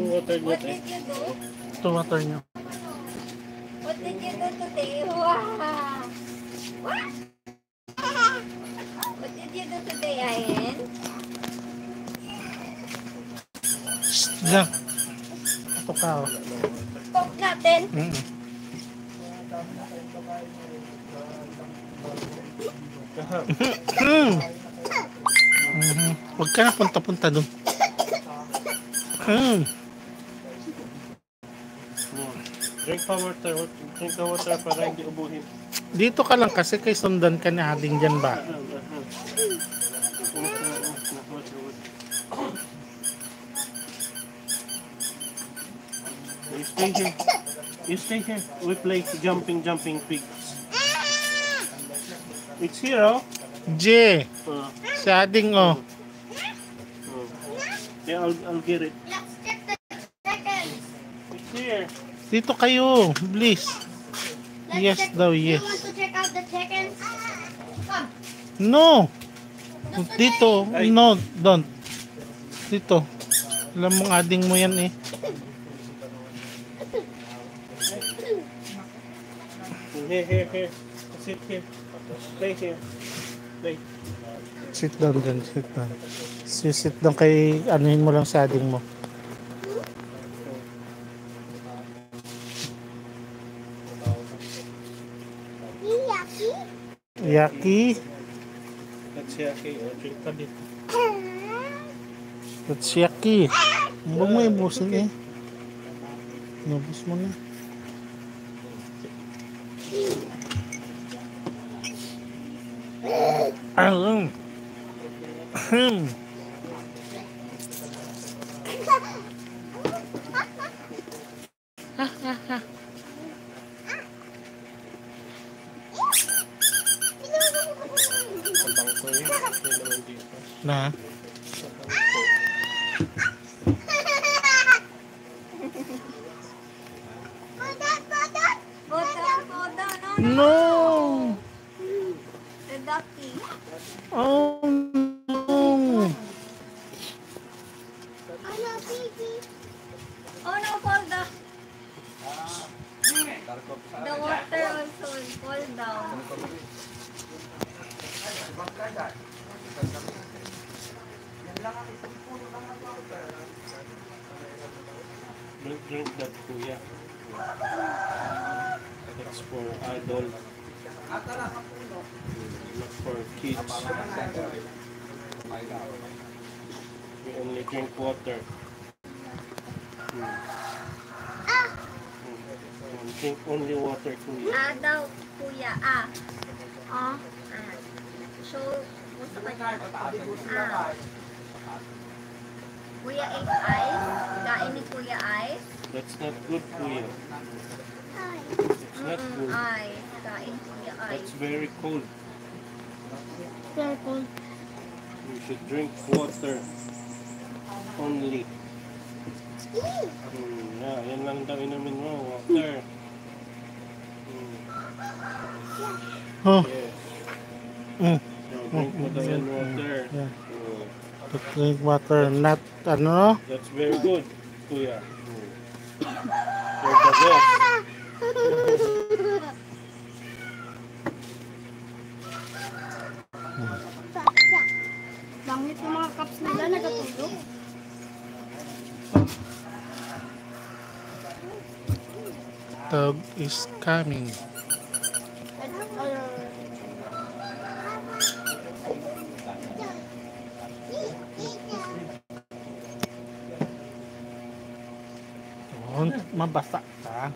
yung water niya. What did you do? Ito water niyo. What did you do today? Wow! What? What did you do today, Ayen? Diyan. Ito ka, oh. Talk natin. Huwag ka na punta-punta doon. Drink pa water. Drink the water para hindi ubuhin. Dito ka lang kasi kay sundan ka ni Ading dyan ba? You stay here. You stay here. We play jumping pigs. It's here, oh. J. Si Ading, oh. Yeah, I'll get it. Let's check the seconds. It's here. Dito kayo, please. Yes daw, yes. You want to check out the chickens? Come. No. Dito. No, don't. Dito. Alam mong Ading mo yan eh. Here. Sit here. Play here. Play. Sit down dyan, sit down. Sit down kay anuhin mo lang sa Ading mo. Yaki. That's Yaki. Drink pa dito. That's Yaki. Huwag mo ibusin eh. Nabus mo na. Na. No. The ducky. Oh no. Oh no, fall down. The water also will fall down. Drink that, kuya. That's for adults. Not for kids. We only drink water. Drink only water, kuya. Daw, kuya. So, gusto ka niya? Kuya ate ice. Kain ni kuya ice. That's not good, kuya. It's not good. Ice. Kain kuya ice. That's very cold. Very cold. You should drink water only. Yan lang daw inumin mo, water. Oh. Yes. Mm. Drink mo daw yan water. Yeah. To drink water, not ano? That's very good, kuya. You're the best. Bangit yung mga cups nila, nagatulog. Dog is coming. Mabasa ka.